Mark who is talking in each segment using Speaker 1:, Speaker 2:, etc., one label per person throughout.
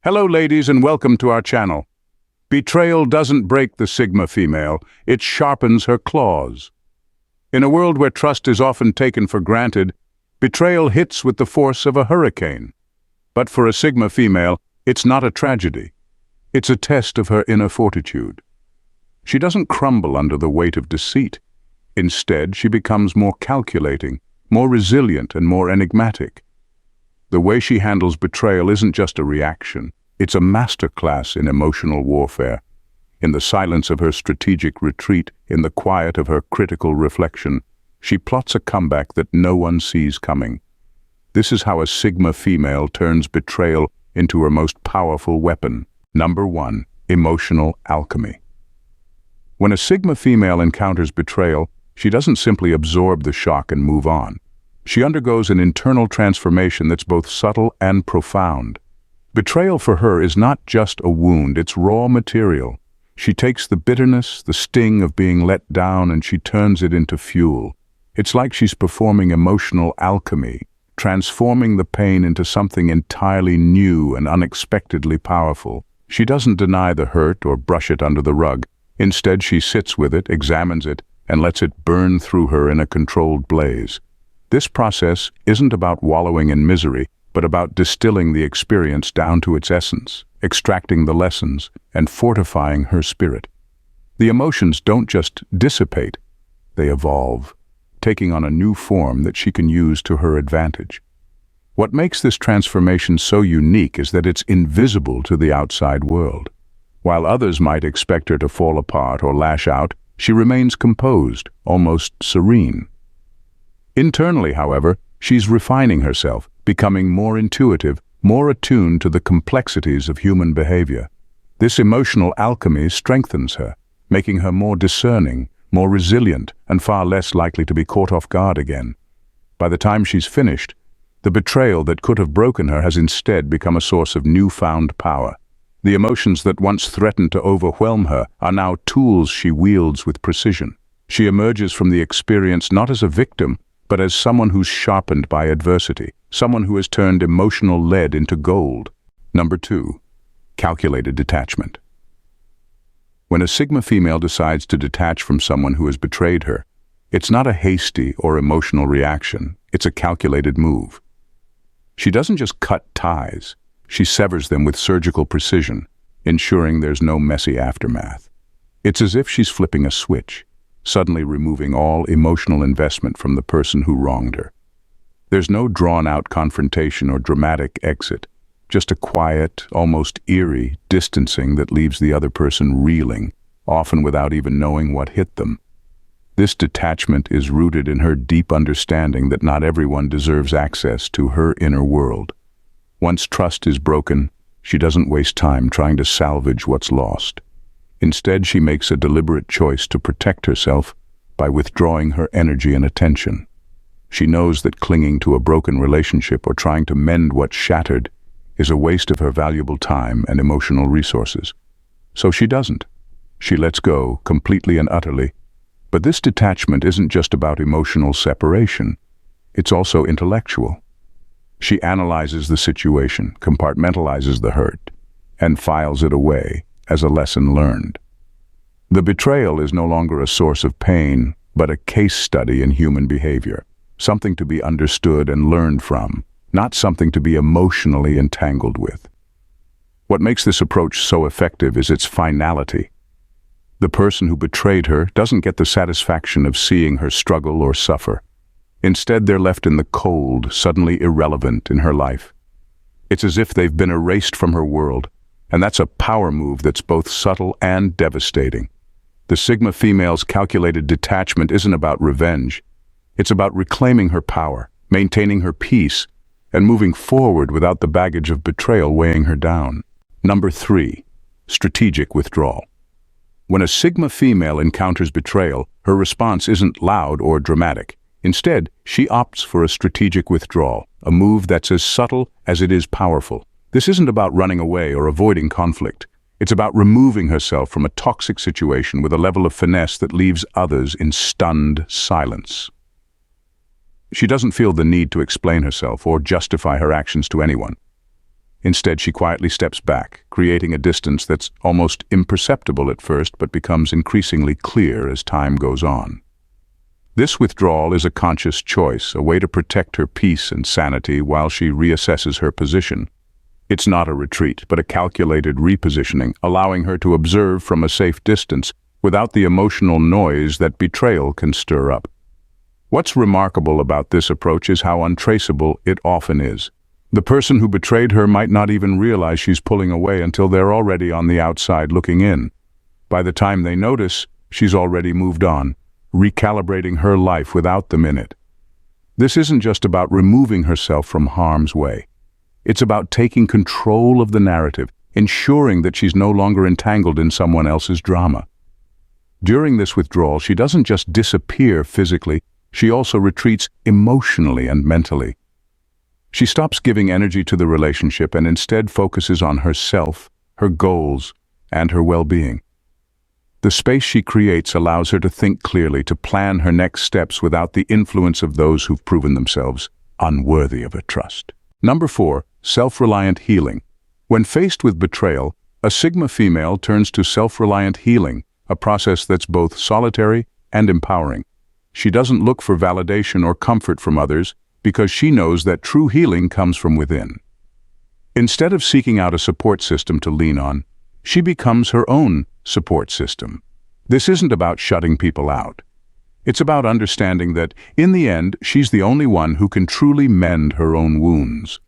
Speaker 1: Hello ladies and welcome to our channel. Betrayal doesn't break the Sigma female, it sharpens her claws. In a world where trust is often taken for granted, betrayal hits with the force of a hurricane. But for a Sigma female, it's not a tragedy. It's a test of her inner fortitude. She doesn't crumble under the weight of deceit. Instead, she becomes more calculating, more resilient and more enigmatic. The way she handles betrayal isn't just a reaction, it's a masterclass in emotional warfare. In the silence of her strategic retreat, in the quiet of her critical reflection, she plots a comeback that no one sees coming. This is how a Sigma female turns betrayal into her most powerful weapon. Number 1. Emotional alchemy. When a Sigma female encounters betrayal, she doesn't simply absorb the shock and move on. She undergoes an internal transformation that's both subtle and profound. Betrayal for her is not just a wound, it's raw material. She takes the bitterness, the sting of being let down, and she turns it into fuel. It's like she's performing emotional alchemy, transforming the pain into something entirely new and unexpectedly powerful. She doesn't deny the hurt or brush it under the rug. Instead, she sits with it, examines it, and lets it burn through her in a controlled blaze. This process isn't about wallowing in misery, but about distilling the experience down to its essence, extracting the lessons, and fortifying her spirit. The emotions don't just dissipate, they evolve, taking on a new form that she can use to her advantage. What makes this transformation so unique is that it's invisible to the outside world. While others might expect her to fall apart or lash out, she remains composed, almost serene. Internally, however, she's refining herself, becoming more intuitive, more attuned to the complexities of human behavior. This emotional alchemy strengthens her, making her more discerning, more resilient, and far less likely to be caught off guard again. By the time she's finished, the betrayal that could have broken her has instead become a source of newfound power. The emotions that once threatened to overwhelm her are now tools she wields with precision. She emerges from the experience not as a victim, but as someone who's sharpened by adversity, someone who has turned emotional lead into gold. Number 2. Calculated detachment. When a Sigma female decides to detach from someone who has betrayed her, it's not a hasty or emotional reaction, it's a calculated move. She doesn't just cut ties, she severs them with surgical precision, ensuring there's no messy aftermath. It's as if she's flipping a switch, suddenly removing all emotional investment from the person who wronged her. There's no drawn-out confrontation or dramatic exit, just a quiet, almost eerie distancing that leaves the other person reeling, often without even knowing what hit them. This detachment is rooted in her deep understanding that not everyone deserves access to her inner world. Once trust is broken, she doesn't waste time trying to salvage what's lost. Instead, she makes a deliberate choice to protect herself by withdrawing her energy and attention. She knows that clinging to a broken relationship or trying to mend what's shattered is a waste of her valuable time and emotional resources. So she doesn't. She lets go completely and utterly. But this detachment isn't just about emotional separation. It's also intellectual. She analyzes the situation, compartmentalizes the hurt, and files it away as a lesson learned. The betrayal is no longer a source of pain, but a case study in human behavior, something to be understood and learned from, not something to be emotionally entangled with. What makes this approach so effective is its finality. The person who betrayed her doesn't get the satisfaction of seeing her struggle or suffer. Instead, they're left in the cold, suddenly irrelevant in her life. It's as if they've been erased from her world, and that's a power move that's both subtle and devastating. The Sigma female's calculated detachment isn't about revenge. It's about reclaiming her power, maintaining her peace, and moving forward without the baggage of betrayal weighing her down. Number 3. Strategic withdrawal. When a Sigma female encounters betrayal, her response isn't loud or dramatic. Instead, she opts for a strategic withdrawal, a move that's as subtle as it is powerful. This isn't about running away or avoiding conflict. It's about removing herself from a toxic situation with a level of finesse that leaves others in stunned silence. She doesn't feel the need to explain herself or justify her actions to anyone. Instead, she quietly steps back, creating a distance that's almost imperceptible at first but becomes increasingly clear as time goes on. This withdrawal is a conscious choice, a way to protect her peace and sanity while she reassesses her position. It's not a retreat, but a calculated repositioning, allowing her to observe from a safe distance without the emotional noise that betrayal can stir up. What's remarkable about this approach is how untraceable it often is. The person who betrayed her might not even realize she's pulling away until they're already on the outside looking in. By the time they notice, she's already moved on, recalibrating her life without them in it. This isn't just about removing herself from harm's way. It's about taking control of the narrative, ensuring that she's no longer entangled in someone else's drama. During this withdrawal, she doesn't just disappear physically, she also retreats emotionally and mentally. She stops giving energy to the relationship and instead focuses on herself, her goals, and her well-being. The space she creates allows her to think clearly, to plan her next steps without the influence of those who've proven themselves unworthy of her trust. Number 4, self-reliant healing. When faced with betrayal, a Sigma female turns to self-reliant healing, a process that's both solitary and empowering. She doesn't look for validation or comfort from others because she knows that true healing comes from within. Instead of seeking out a support system to lean on, she becomes her own support system. This isn't about shutting people out. It's about understanding that, in the end, she's the only one who can truly mend her own wounds.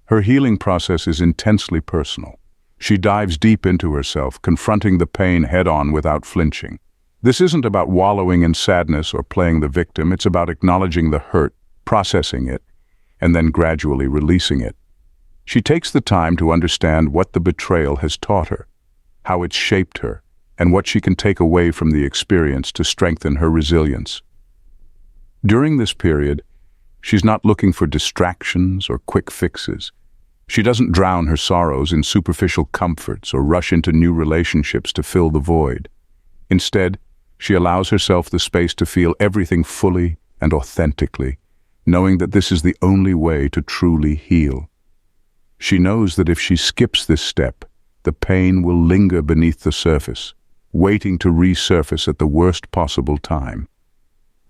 Speaker 1: Her healing process is intensely personal. She dives deep into herself, confronting the pain head-on without flinching. This isn't about wallowing in sadness or playing the victim. It's about acknowledging the hurt, processing it, and then gradually releasing it. She takes the time to understand what the betrayal has taught her, how it's shaped her, and what she can take away from the experience to strengthen her resilience. During this period, she's not looking for distractions or quick fixes. She doesn't drown her sorrows in superficial comforts or rush into new relationships to fill the void. Instead, she allows herself the space to feel everything fully and authentically, knowing that this is the only way to truly heal. She knows that if she skips this step, the pain will linger beneath the surface, waiting to resurface at the worst possible time.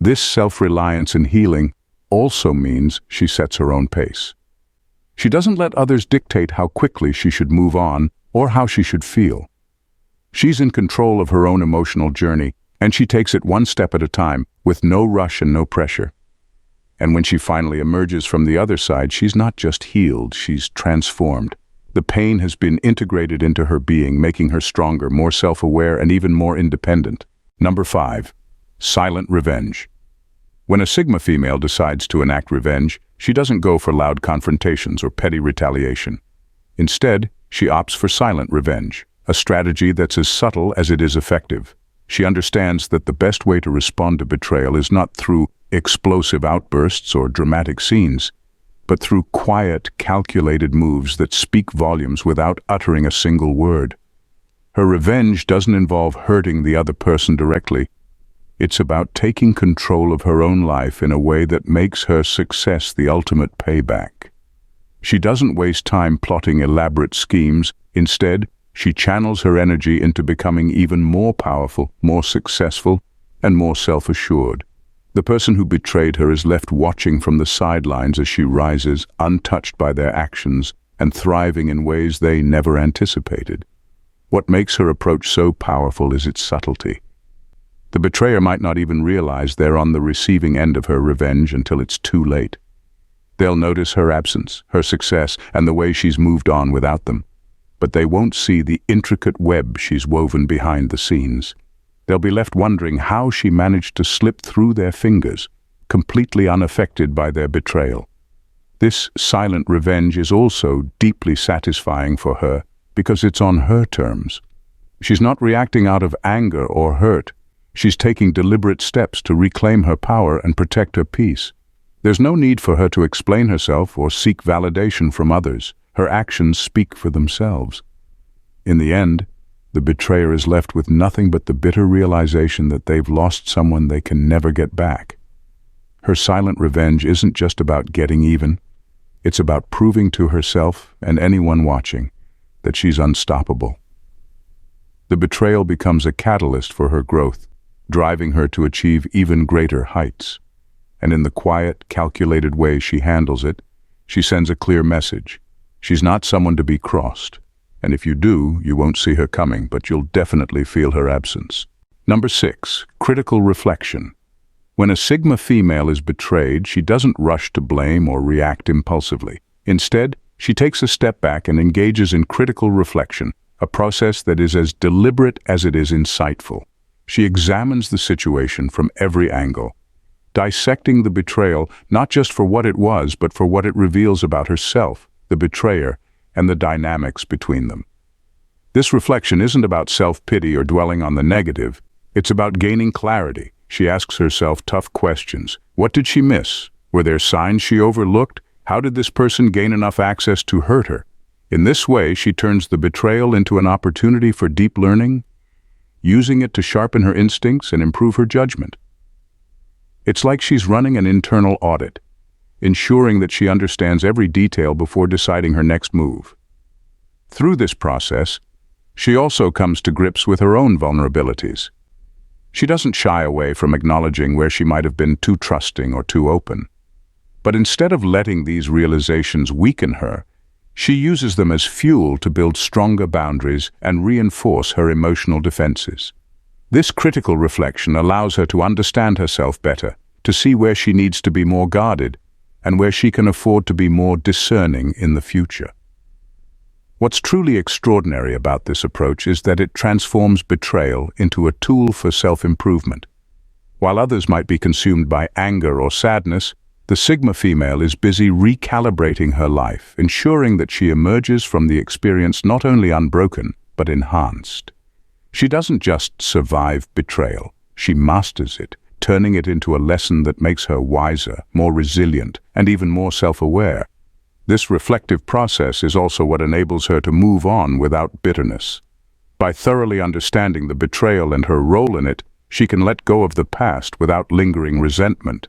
Speaker 1: This self-reliance in healing also means she sets her own pace. She doesn't let others dictate how quickly she should move on or how she should feel. She's in control of her own emotional journey, and she takes it one step at a time, with no rush and no pressure. And when she finally emerges from the other side, she's not just healed, she's transformed. The pain has been integrated into her being, making her stronger, more self-aware, and even more independent. Number 5, silent revenge. When a Sigma female decides to enact revenge, she doesn't go for loud confrontations or petty retaliation. Instead, she opts for silent revenge, a strategy that's as subtle as it is effective. She understands that the best way to respond to betrayal is not through explosive outbursts or dramatic scenes, but through quiet, calculated moves that speak volumes without uttering a single word. Her revenge doesn't involve hurting the other person directly. It's about taking control of her own life in a way that makes her success the ultimate payback. She doesn't waste time plotting elaborate schemes. Instead, she channels her energy into becoming even more powerful, more successful, and more self-assured. The person who betrayed her is left watching from the sidelines as she rises, untouched by their actions and thriving in ways they never anticipated. What makes her approach so powerful is its subtlety. The betrayer might not even realize they're on the receiving end of her revenge until it's too late. They'll notice her absence, her success, and the way she's moved on without them. But they won't see the intricate web she's woven behind the scenes. They'll be left wondering how she managed to slip through their fingers, completely unaffected by their betrayal. This silent revenge is also deeply satisfying for her because it's on her terms. She's not reacting out of anger or hurt. She's taking deliberate steps to reclaim her power and protect her peace. There's no need for her to explain herself or seek validation from others. Her actions speak for themselves. In the end, the betrayer is left with nothing but the bitter realization that they've lost someone they can never get back. Her silent revenge isn't just about getting even. It's about proving to herself and anyone watching that she's unstoppable. The betrayal becomes a catalyst for her growth, driving her to achieve even greater heights. And in the quiet, calculated way she handles it, she sends a clear message. She's not someone to be crossed. And if you do, you won't see her coming, but you'll definitely feel her absence. Number 6, critical reflection. When a Sigma female is betrayed, she doesn't rush to blame or react impulsively. Instead, she takes a step back and engages in critical reflection, a process that is as deliberate as it is insightful. She examines the situation from every angle, dissecting the betrayal not just for what it was, but for what it reveals about herself, the betrayer, and the dynamics between them. This reflection isn't about self-pity or dwelling on the negative. It's about gaining clarity. She asks herself tough questions. What did she miss? Were there signs she overlooked? How did this person gain enough access to hurt her? In this way, she turns the betrayal into an opportunity for deep learning, using it to sharpen her instincts and improve her judgment. It's like she's running an internal audit, ensuring that she understands every detail before deciding her next move. Through this process, she also comes to grips with her own vulnerabilities. She doesn't shy away from acknowledging where she might have been too trusting or too open. But instead of letting these realizations weaken her, she uses them as fuel to build stronger boundaries and reinforce her emotional defenses. This critical reflection allows her to understand herself better, to see where she needs to be more guarded, and where she can afford to be more discerning in the future. What's truly extraordinary about this approach is that it transforms betrayal into a tool for self-improvement. While others might be consumed by anger or sadness, the Sigma female is busy recalibrating her life, ensuring that she emerges from the experience not only unbroken, but enhanced. She doesn't just survive betrayal, she masters it, turning it into a lesson that makes her wiser, more resilient, and even more self-aware. This reflective process is also what enables her to move on without bitterness. By thoroughly understanding the betrayal and her role in it, she can let go of the past without lingering resentment.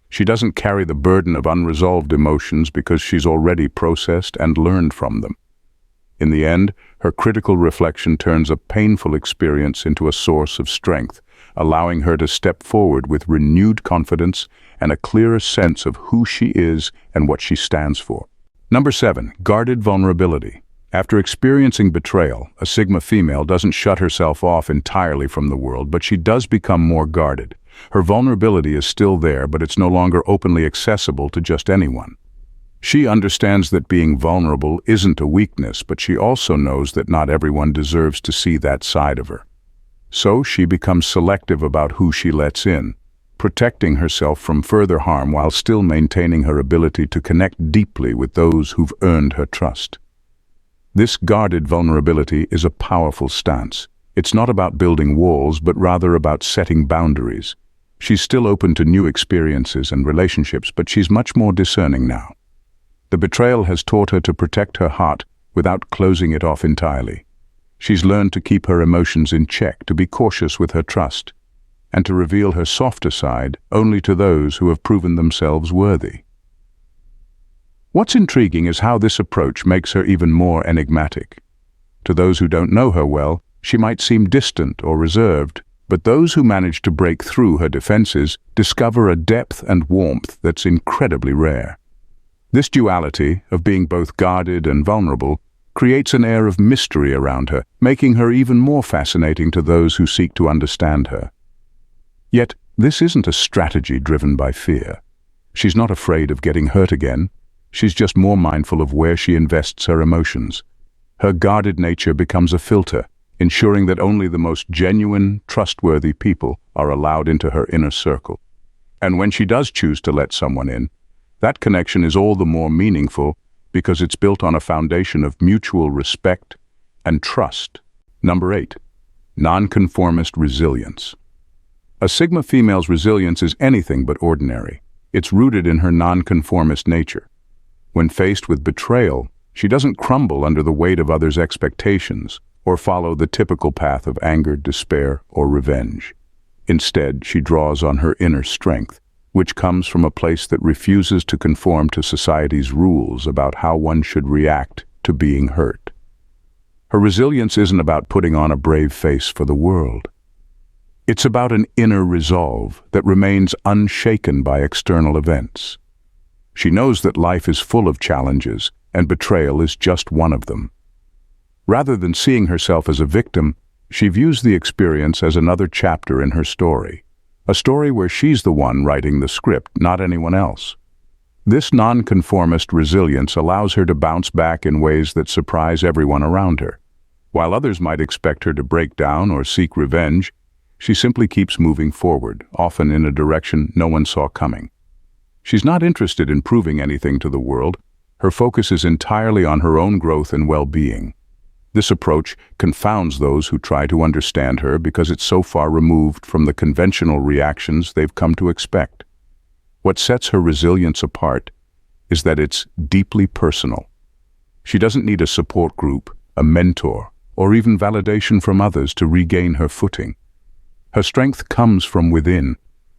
Speaker 1: She doesn't carry the burden of unresolved emotions because she's already processed and learned from them. In the end, her critical reflection turns a painful experience into a source of strength, allowing her to step forward with renewed confidence and a clearer sense of who she is and what she stands for. Number 7, guarded vulnerability. After experiencing betrayal, a Sigma female doesn't shut herself off entirely from the world, but she does become more guarded. Her vulnerability is still there, but it's no longer openly accessible to just anyone. She understands that being vulnerable isn't a weakness, but she also knows that not everyone deserves to see that side of her. So she becomes selective about who she lets in, protecting herself from further harm while still maintaining her ability to connect deeply with those who've earned her trust. This guarded vulnerability is a powerful stance. It's not about building walls, but rather about setting boundaries. She's still open to new experiences and relationships, but she's much more discerning now. The betrayal has taught her to protect her heart without closing it off entirely. She's learned to keep her emotions in check, to be cautious with her trust, and to reveal her softer side only to those who have proven themselves worthy. What's intriguing is how this approach makes her even more enigmatic. To those who don't know her well, she might seem distant or reserved, but those who manage to break through her defenses discover a depth and warmth that's incredibly rare. This duality of being both guarded and vulnerable creates an air of mystery around her, making her even more fascinating to those who seek to understand her. Yet, this isn't a strategy driven by fear. She's not afraid of getting hurt again. She's just more mindful of where she invests her emotions. Her guarded nature becomes a filter, ensuring that only the most genuine, trustworthy people are allowed into her inner circle. And when she does choose to let someone in, that connection is all the more meaningful because it's built on a foundation of mutual respect and trust. Number 8, non-conformist resilience. A Sigma female's resilience is anything but ordinary. It's rooted in her non-conformist nature. When faced with betrayal, she doesn't crumble under the weight of others' expectations or follow the typical path of anger, despair, or revenge. Instead, she draws on her inner strength, which comes from a place that refuses to conform to society's rules about how one should react to being hurt. Her resilience isn't about putting on a brave face for the world. It's about an inner resolve that remains unshaken by external events. She knows that life is full of challenges, and betrayal is just one of them. Rather than seeing herself as a victim, she views the experience as another chapter in her story, a story where she's the one writing the script, not anyone else. This non-conformist resilience allows her to bounce back in ways that surprise everyone around her. While others might expect her to break down or seek revenge, she simply keeps moving forward, often in a direction no one saw coming. She's not interested in proving anything to the world. Her focus is entirely on her own growth and well-being. This approach confounds those who try to understand her because it's so far removed from the conventional reactions they've come to expect. What sets her resilience apart is that it's deeply personal. She doesn't need a support group, a mentor, or even validation from others to regain her footing. Her strength comes from within,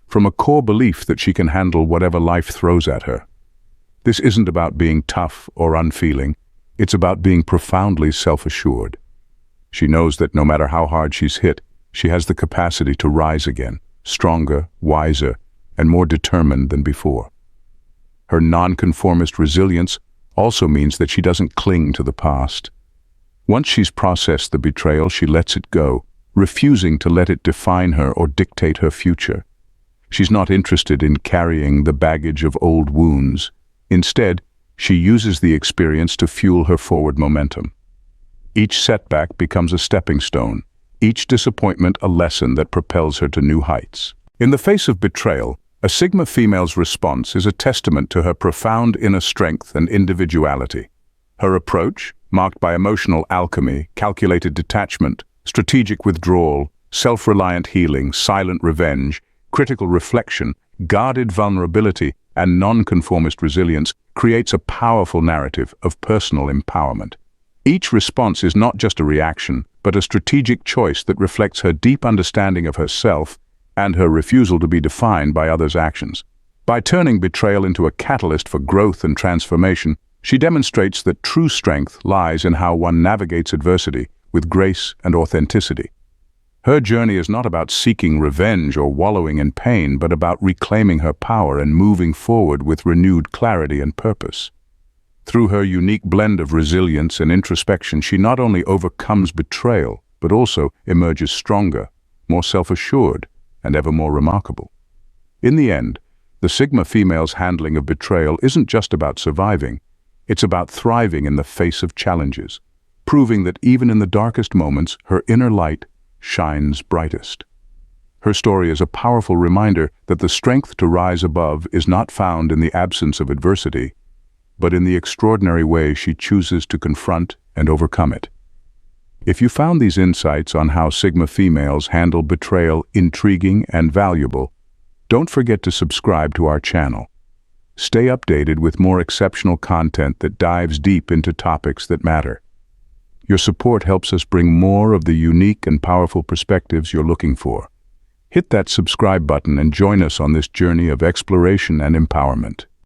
Speaker 1: from a core belief that she can handle whatever life throws at her. This isn't about being tough or unfeeling. It's about being profoundly self-assured. She knows that no matter how hard she's hit, she has the capacity to rise again, stronger, wiser, and more determined than before. Her non-conformist resilience also means that she doesn't cling to the past. Once she's processed the betrayal, she lets it go, refusing to let it define her or dictate her future. She's not interested in carrying the baggage of old wounds. Instead, she uses the experience to fuel her forward momentum. Each setback becomes a stepping stone, each disappointment a lesson that propels her to new heights. In the face of betrayal, a Sigma female's response is a testament to her profound inner strength and individuality. Her approach, marked by emotional alchemy, calculated detachment, strategic withdrawal, self-reliant healing, silent revenge, critical reflection, guarded vulnerability, and non-conformist resilience, creates a powerful narrative of personal empowerment. Each response is not just a reaction, but a strategic choice that reflects her deep understanding of herself and her refusal to be defined by others' actions. By turning betrayal into a catalyst for growth and transformation, she demonstrates that true strength lies in how one navigates adversity with grace and authenticity. Her journey is not about seeking revenge or wallowing in pain, but about reclaiming her power and moving forward with renewed clarity and purpose. Through her unique blend of resilience and introspection, she not only overcomes betrayal, but also emerges stronger, more self-assured, and ever more remarkable. In the end, the Sigma female's handling of betrayal isn't just about surviving. It's about thriving in the face of challenges, proving that even in the darkest moments, her inner light shines brightest. Her story is a powerful reminder that the strength to rise above is not found in the absence of adversity, but in the extraordinary way she chooses to confront and overcome it. If you found these insights on how Sigma females handle betrayal intriguing and valuable, don't forget to subscribe to our channel. Stay updated with more exceptional content that dives deep into topics that matter. Your support helps us bring more of the unique and powerful perspectives you're looking for. Hit that subscribe button and join us on this journey of exploration and empowerment.